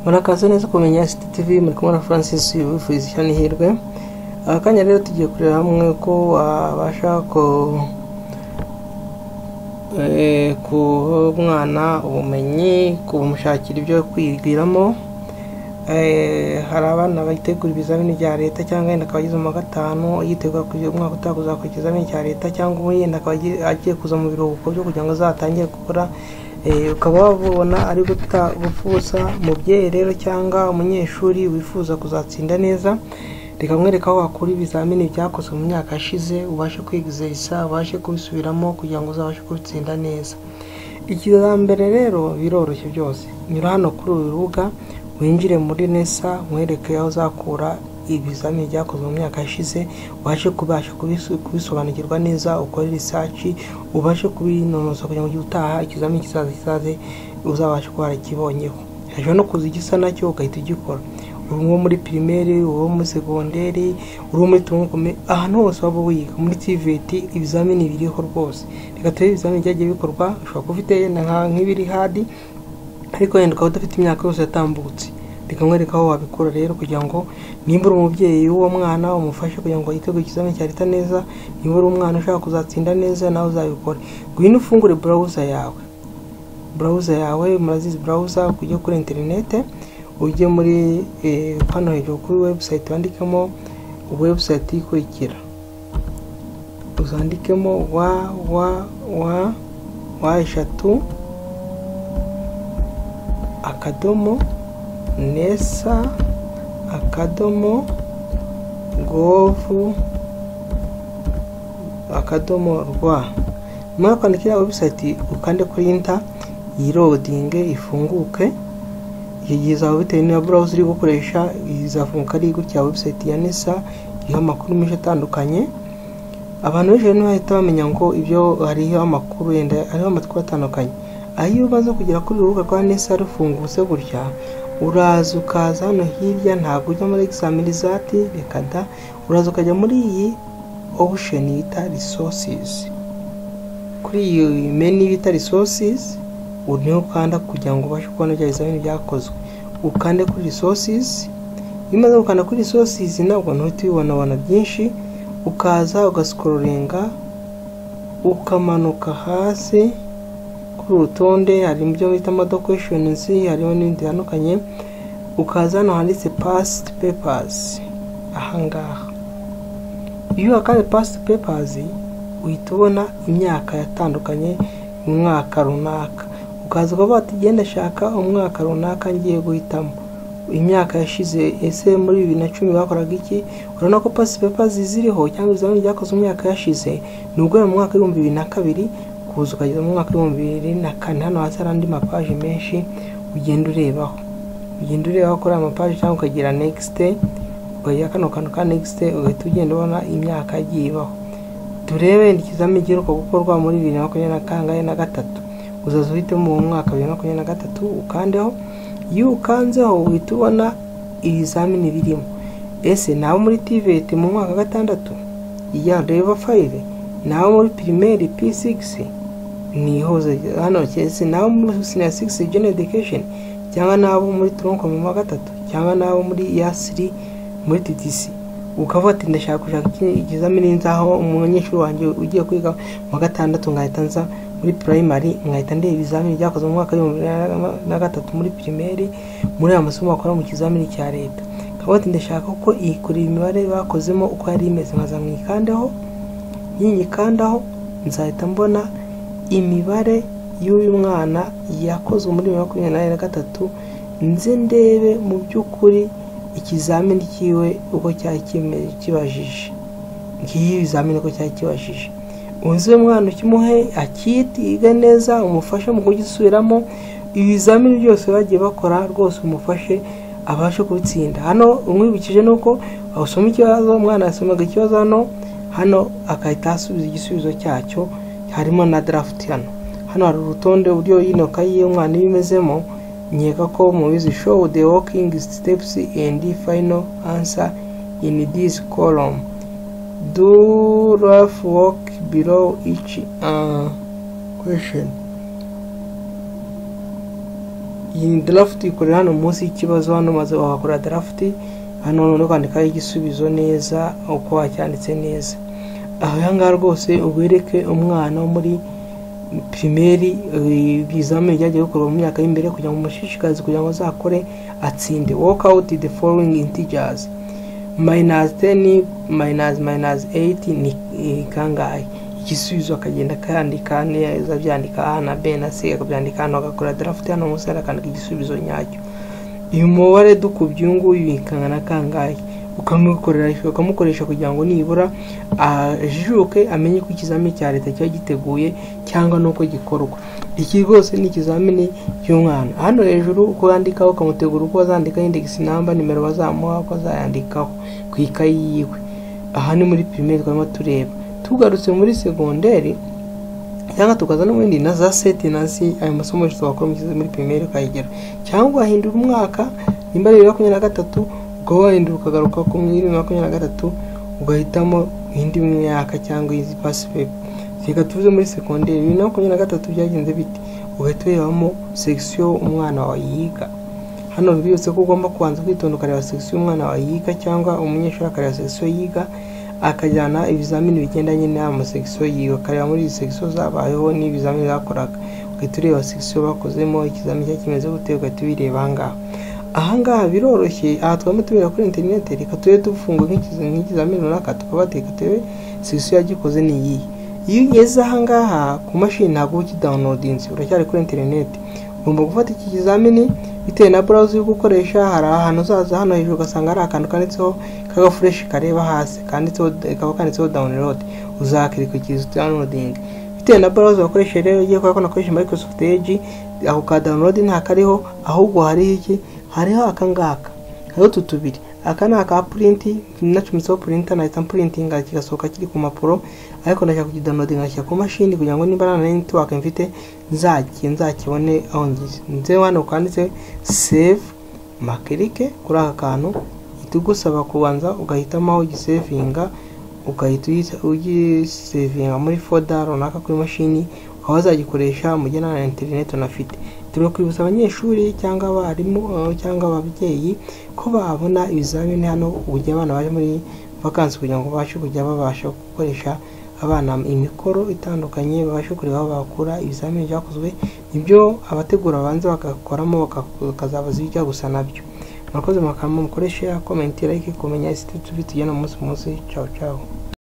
Murakaza neza kumenya STTV muri kumwe na Francis wifuza cyane hirwe. Akanya rero tugiye kureba hamwe ko abasha ku mwana ubumenyi kumushakira ibyo kwigiramo. Hari abana bayitegura ibizamini bya leta cyangwa yenda akabagize mu gatanu yitegura kugira umwaka utakuza ku kizamini cya leta cyangwa yenda akagiye kuza mu biruhuko byo kugira ngo azatangire gukora. Ukaba wabona ari gupfusa mubyeyi rero cyangwa umunyeshuri wifuza kuzatsinda neza, reka mwereka aho wakura ibizamini byakozwe mu myaka yashize ubashe kwigizesa ubashe kubisubiramo kugira ngo uzabashe kubitsinda neza. Ikizambere rero biroroshye byose, nyura hano kuri uru rubuga winjire muri NESA mwereke aho uzakura ibizamini byakozwe mu myaka yashize ubashe kubisobanukirwa neza, ukore research ubashe kubinonoza kugira ngo utaha ikizamini kizaze uzabashe kuba kibonyeho. Hejuru no kuza igisa nacyo ugahita ugikora, urumwe muri primaire, uwo muri secondaire, uri muri tronc, ahantu hose waba wiga muri TVET ibizamini biriho rwose. Reka turebe ibizamini byagiye bikorwa, ushobora kuba ufite nk'ibiri hadi ariko yenda ukaba udafite imyaka yose yatambutse. Reka mwereka aho wabikora rero kugira ngo nimba uri umubyeyi w'uwo mwana umufashe kugira ngo yitegure ikizamini cya leta neza, nimba uri umwana ushaka kuzatsinda neza nawe uzabikora. Ngwino ufungure browser yawe, murazizi browser kujya kuri internet, ujye muri hano hejuru kuri website wandikemo website ikurikira, uzandikemo eshatu akadomo NESA akadomo gov akadomo rwa. Nyuma kwandikira website ukande kuri enter yiloading ifunguke. Yigiza bitewe na browser uri gukoresha izafunguka ari gutya website ya NESA iriho amakuru menshi atandukanye. Abantu benshi bahita bamenya ngo ibyo hariho amakuru yenda ariho amakuru atandukanye. Ayo umaze kugera kuri urubuga rwa NESA rufungutse gutya, uraza ukaza hano hirya, ntabwo ujya muri examinizati rekada, uraza ukajya muri iyi option yita resources. Kuri iyi menu yita resources niho ukanda kugira ngo ubashe kubona ibyo bizamini byakozwe. Ukande kuri resources, bimaze gukanda kuri resources nabwo ntuhita ubona byinshi, ukaza ugascrollinga ukamanuka hasi kuri urutonde. Hari ibyo bita questions, hariho n'ibindi bitandukanye. Ukaza hano handitse past papers ahangaha. Iyo akande past papers uhita ubona imyaka yatandukanye mu mwaka runaka. Ukaza ukaba watigenda shaka umwaka runaka ngiye guhitamo imyaka yashize, ese muri 2010 bakoraga iki. Urabona ko past papers ziriho cyangwa izamini byakozwe mu myaka yashize nubwo mu mwaka 2002 kuza ukageza mu mwaka 2004. Hano hasi hari andi mapaje menshi ugenda urebaho kuri amapaje cyangwa ukagira next, ukajya kano kantu ka next ugahita ugenda ubona imyaka yagiyeho. Turebe ikizamini giheruka gukorwa muri 2023 uzaza uhitemo mu mwaka 2023 ukandeho. Iyo ukanzeho uhita ubona ibizamini birimo. Ese nawe muri TVET mu mwaka gatandatu ya level 5, nawe muri primaire P6 ni hoze hano cyese, nawe muri senior 6 general education, cyangwa nawe muri tronc mu gatatu, cyangwa nawe muri yasiri muri TTC. Ukavuga ati ndashaka kushaka ikizamini nzaho umunyeshuri wanjye ugiye kwiga mu gatandatu ngahita nza muri primary ngahita ndeba ibizamini byakozwe mu mwaka 2023 muri primaire muri amasomo akora mu kizamini cya leta. Kavuga ati ndashaka ko ikuri imibare bakozemo uko yari imeze, nkaza mwikandaho. Yinyikandaho nzahita mbona imibare y'uyu mwana yakozwe muri 2023, nze ndebe mu by'ukuri ikizamini kiwe uko cyari kibajije. Ngiye ibizamini uko cyari kibajije, unze mwana ukimuhe akitiga neza, umufashe mu kugisubiramo. Ibizamini byose bagiye bakora rwose umufashe abashe kubitsinda. Hano umwibukije nuko awusoma ikibazo, umwana yasomaga ikibazo hano akahita asubiza igisubizo cyacyo, harimo na draft. Hano hari urutonde uburyo yino kayi umwana ibimezemo. Nyeka ko mubizi show the working steps and the final answer in this column. Do rough work below each question. iyi draft ikorera hano munsi y'ikibazo hano maze wakora draft hano no kwandika igisubizo neza uko wacyanditse neza. Aho yanga rwose ubereke umwana wo muri primaire ibizamini byagiye gukorwa mu myaka y'imbere kugira ngo umushishikazi kugira ngo zakore atsinde. Work out the following integers. -10 -8 ni kangahe? Igisubizo akagenda kandika neza byandika A na B na C akabyandika hano agakora draft hano munsi akandika igisubizo nyacyo. Uyu mubare dukubye nguyu bikangana kangahe ukamukoresha kugira ngo nibura ajijuke amenye ko ikizamini cya leta cyo giteguye cyangwa nuko gikorwa. Iki rwose ni ikizamini cy'umwana. Hano hejuru uko yandikaho ukamutegura uko azandika index number nimero bazamuha uko azayandikaho ku ikayi yiwe. Aha ni muri primaire twarimo tureba. Tugarutse muri secondaire cyangwa tukaza no muri na za set na si ayo masomo yose twakora muri primaire kayigera cyangwa ahindura umwaka nimba ari 23 ubwo wahindura ukagaruka ku 2023 ugahitamo indi myaka cyangwa izi pass paper. Reka tuvuze muri secondaire 2023 byagenze biti ugatoramo section umwana wa yiga. Hano byose ko ugomba kubanza kwitondokareba section umwana wa yiga cyangwa umunyeshuri akareba section yiga akajyana ibizamini bigendanye n'ama section yiwe akareba muri section zabayeho n'ibizamini zakoraga ugatureba section bakozemo ikizamini cyakimeze gute ugatubireba ngaho. Ahangaha biroroshye aha twame tubira kuri internet reka tuye tufunga nk'ikizamini runaka tukabateka tewe section yagikoze ni iyi. Iyo ugeze ahangaha ku mashini ntabwo ukidownloadinze uracyari kuri internet ugomba gufata iki kizamini bitewe na browser yo gukoresha. Hari ahantu zaza hano hejuru ugasanga ari akantu kanditseho kaga fresh kareba hasi kanditseho download uzakirika ikizu downloading bitewe na browser wakoresha. Rero ugiye kwa nakoresha Microsoft Edge aho ka download nta kariho ahubwo hari iki hariho akangaka hariho tutubiri akana ka print nacumitseho printer na printing kigasohoka kiri ku mapuro ariko ndashaka kugidownloading nashya ku mashini kugira ngo niba na network mfite nzakibone aho ngize nze hano kwanditse save makirike kuri aka kantu itugusaba kubanza ugahitamo aho gisavinga ugahita ugisavinga muri folder runaka kuri mashini aho azagikoresha mu gihe na internet unafite. Turi kwibutsa abanyeshuri cyangwa abarimu cyangwa ababyeyi ko babona ibizamini hano ujya abana baje muri vacancy kugira ngo bashe kujya babasha gukoresha abana imikoro itandukanye babashe kureba bakura ibizamini byakozwe nibyo abategura abanza bakakoramo bakazabaza ibijya gusa nabyo. Murakoze makamo mukoresha comment like kumenya institute tujyana umunsi ciao ciao.